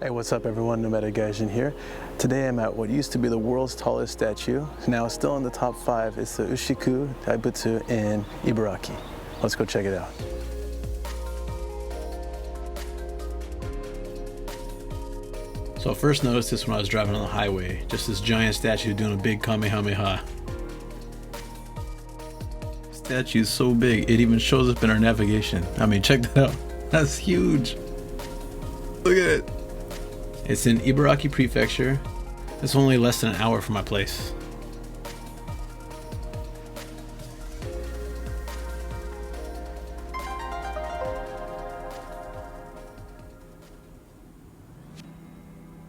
Hey, what's up everyone, Nomadic Gaijin here. Today I'm at what used to be the world's tallest statue. Now it's still in the top 5. It's the Ushiku Daibutsu in Ibaraki. Let's go check it out. So I first noticed this when I was driving on the highway. Just this giant statue doing a big Kamehameha. Statue's so big, it even shows up in our navigation. I mean, check that out. That's huge. Look at it. It's in Ibaraki Prefecture. It's only less than an hour from my place.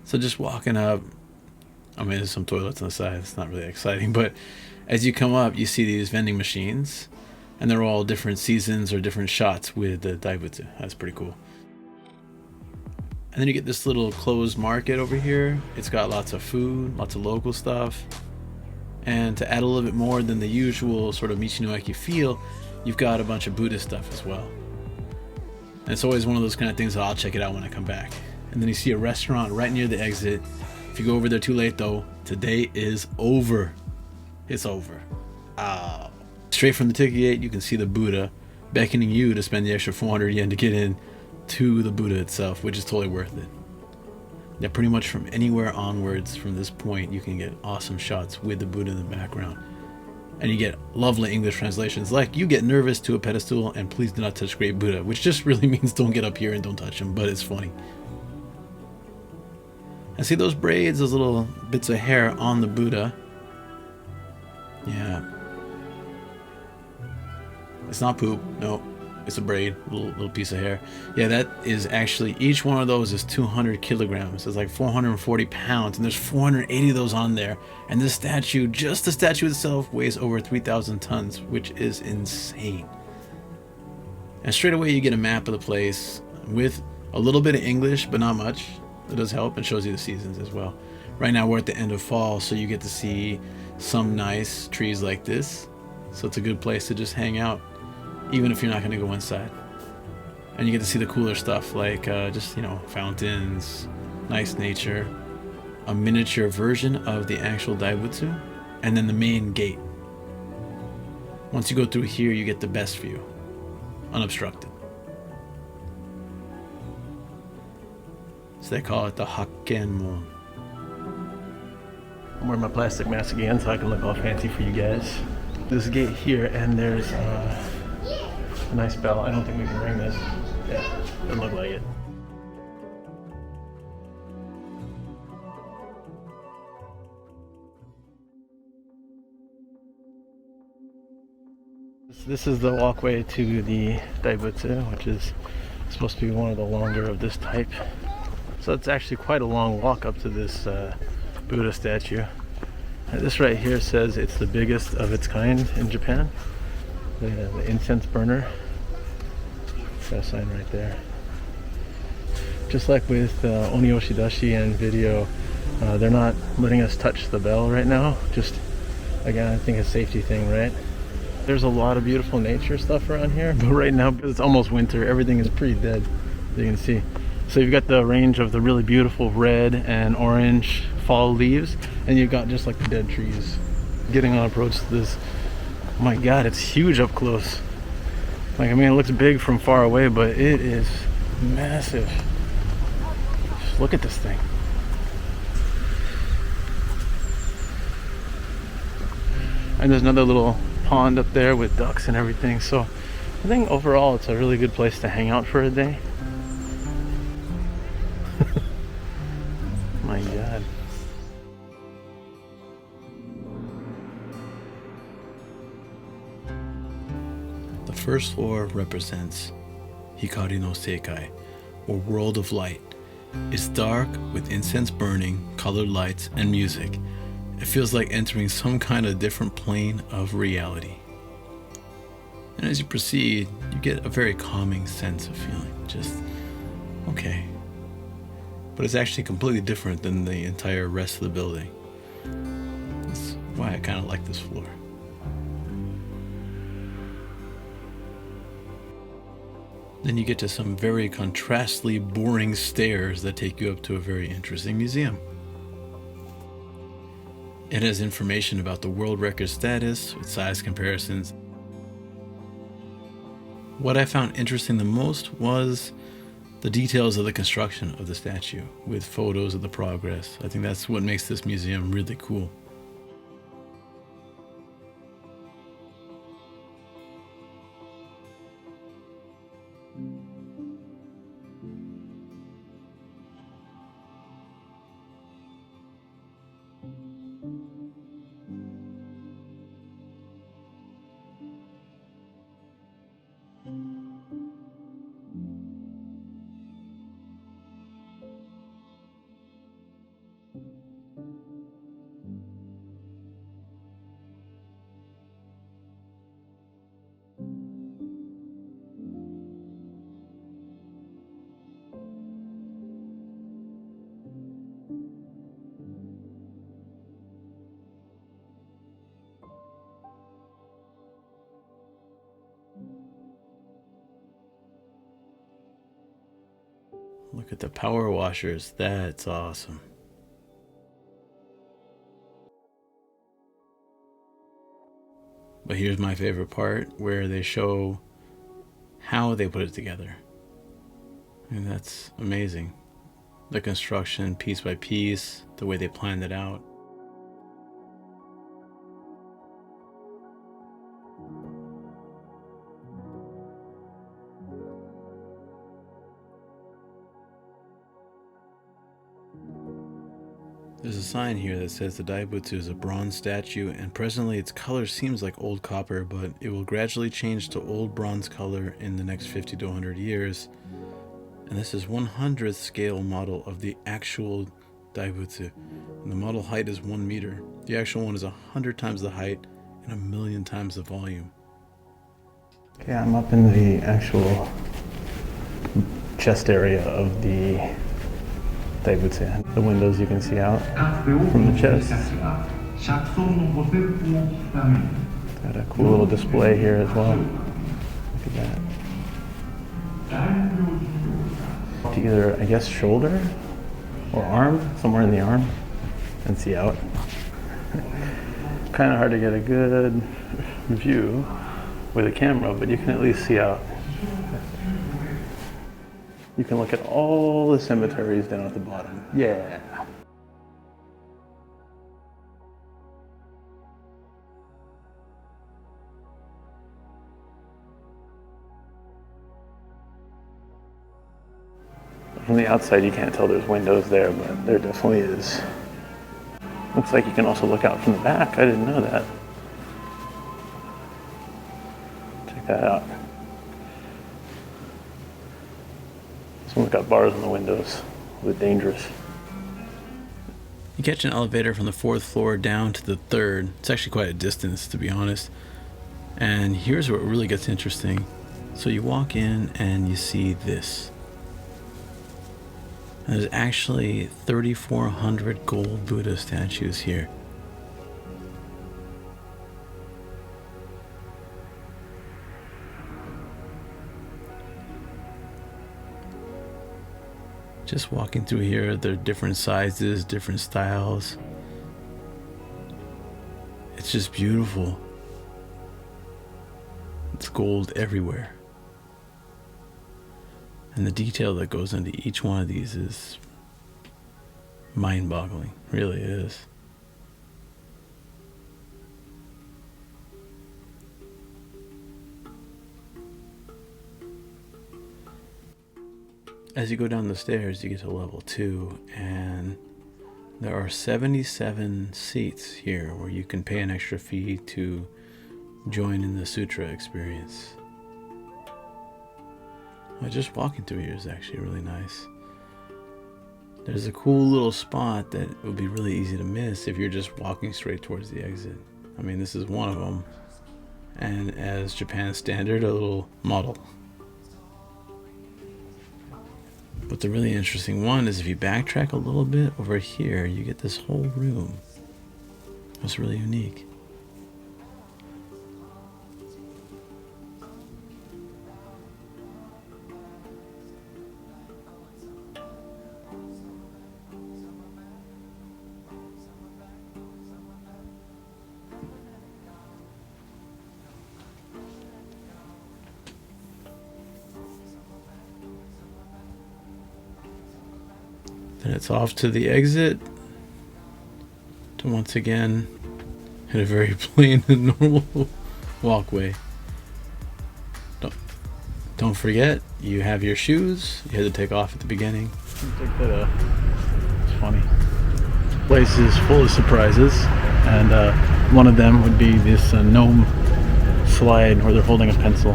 So just walking up, I mean, there's some toilets on the side. It's not really exciting, but as you come up, you see these vending machines, and they're all different seasons or different shots with the Daibutsu. That's pretty cool. And then you get this little closed market over here. It's got lots of food, lots of local stuff. And to add a little bit more than the usual sort of Michinoeki feel, you've got a bunch of Buddhist stuff as well. And it's always one of those kind of things that I'll check it out when I come back. And then you see a restaurant right near the exit. If you go over there too late though, today is over. It's over. Straight from the ticket gate, you can see the Buddha beckoning you to spend the extra 400 yen to get in to the Buddha itself, which is totally worth it. Yeah, pretty much from anywhere onwards from this point, you can get awesome shots with the Buddha in the background. And you get lovely English translations like, "You get nervous to a pedestal and please do not touch great Buddha," which just really means don't get up here and don't touch him, but it's funny. And see those braids, those little bits of hair on the Buddha? Yeah. It's not poop, no. It's a braid, little piece of hair. Yeah, that is actually, each one of those is 200 kilograms. It's like 440 pounds, and there's 480 of those on there. And this statue, just the statue itself, weighs over 3,000 tons, which is insane. And straight away you get a map of the place with a little bit of English, but not much. It does help and shows you the seasons as well. Right now we're at the end of fall, so you get to see some nice trees like this. So it's a good place to just hang out, even if you're not going to go inside. And you get to see the cooler stuff like just, you know, fountains, nice nature, a miniature version of the actual Daibutsu, and then the main gate. Once you go through here, you get the best view, unobstructed. So they call it the Hakkenmon. I'm wearing my plastic mask again so I can look all fancy for you guys. This gate here, and there's a nice bell. I don't think we can ring this. Yeah, doesn't look like it. This is the walkway to the Daibutsu, which is supposed to be one of the longer of this type. So it's actually quite a long walk up to this Buddha statue. And this right here says it's the biggest of its kind in Japan. The incense burner. Got a sign right there. Just like with Oni Oshidashi and video, they're not letting us touch the bell right now. Just, again, I think a safety thing, right? There's a lot of beautiful nature stuff around here, but right now, because it's almost winter, everything is pretty dead, as you can see. So you've got the range of the really beautiful red and orange fall leaves, and you've got just like the dead trees. Getting on approach to this, oh my god, it's huge up close. Like, I mean, it looks big from far away, but it is massive. Just look at this thing. And there's another little pond up there with ducks and everything. So I think overall it's a really good place to hang out for a day. My god. The first floor represents Hikari no Seikai, or world of light. It's dark with incense burning, colored lights, and music. It feels like entering some kind of different plane of reality. And as you proceed, you get a very calming sense of feeling. Just, okay. But it's actually completely different than the entire rest of the building. That's why I kind of like this floor. Then you get to some very contrastly, boring stairs that take you up to a very interesting museum. It has information about the world record status with size comparisons. What I found interesting the most was the details of the construction of the statue with photos of the progress. I think that's what makes this museum really cool. Look at the power washers. That's awesome. But here's my favorite part where they show how they put it together. And that's amazing. The construction piece by piece, the way they planned it out. There's a sign here that says the Daibutsu is a bronze statue, and presently its color seems like old copper, but it will gradually change to old bronze color in the next 50 to 100 years. And this is 100th scale model of the actual Daibutsu. And the model height is 1 meter. The actual one is 100 times the height and 1,000,000 times the volume. Okay, I'm up in the actual chest area of the Daibutsu. The windows you can see out from the chest. Got a cool little display here as well. Look at that. To either, I guess, shoulder or arm, somewhere in the arm, and see out. Kind of hard to get a good view with a camera, but you can at least see out. You can look at all the cemeteries down at the bottom. Yeah. From the outside, you can't tell there's windows there, but there definitely is. Looks like you can also look out from the back. I didn't know that. Check that out. This one's got bars on the windows. A bit dangerous. You catch an elevator from the 4th floor down to the 3rd. It's actually quite a distance, to be honest. And here's where it really gets interesting. So you walk in and you see this. There's actually 3,400 gold Buddha statues here. Just walking through here, they're different sizes, different styles. It's just beautiful. It's gold everywhere. And the detail that goes into each one of these is mind-boggling. Really is. As you go down the stairs, you get to level 2, and there are 77 seats here where you can pay an extra fee to join in the sutra experience. Just walking through here is actually really nice. There's a cool little spot that would be really easy to miss if you're just walking straight towards the exit. I mean, this is one of them. And as Japan's standard, a little model. But the really interesting one is if you backtrack a little bit over here, you get this whole room. It's really unique. Then it's off to the exit to once again hit a very plain and normal walkway. Don't forget, you have your shoes. You had to take off at the beginning. It's funny. This place is full of surprises, and one of them would be this gnome slide where they're holding a pencil.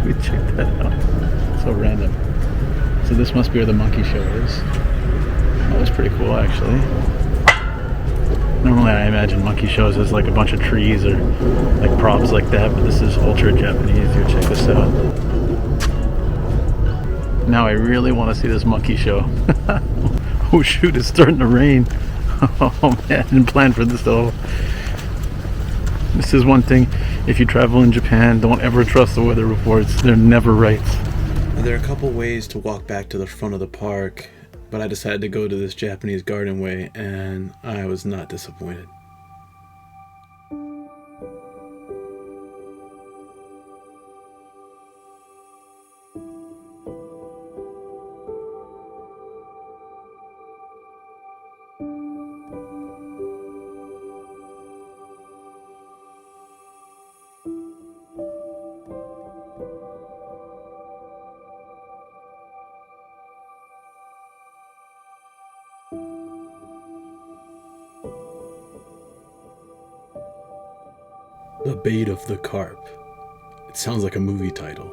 We checked that out. So random. So this must be where the monkey show is. That was pretty cool, actually. Normally I imagine monkey shows as like a bunch of trees or like props like that, but this is ultra Japanese. You check this out. Now I really want to see this monkey show. Oh shoot, it's starting to rain. Oh man, I didn't plan for this at all. This is one thing, if you travel in Japan, don't ever trust the weather reports. They're never right. There are a couple ways to walk back to the front of the park, but I decided to go to this Japanese garden way, and I was not disappointed. The Bait of the Carp. It sounds like a movie title.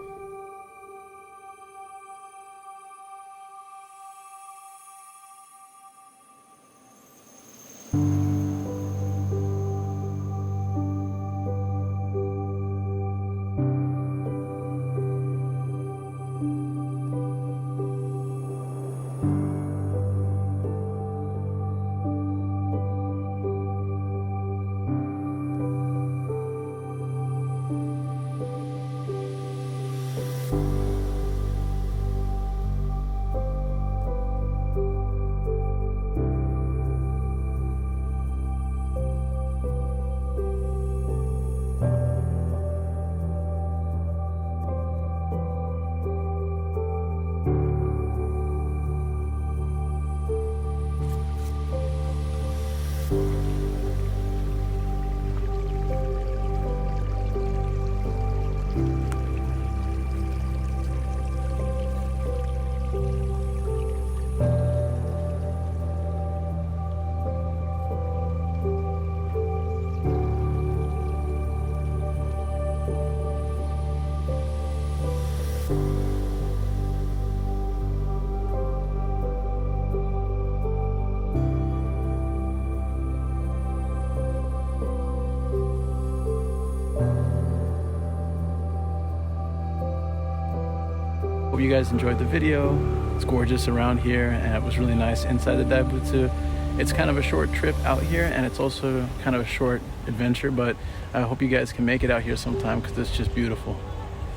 Hope you guys enjoyed the video. It's gorgeous around here, and it was really nice inside the Daibutsu. It's kind of a short trip out here, and it's also kind of a short adventure, but I hope you guys can make it out here sometime because it's just beautiful.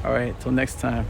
All right, till next time.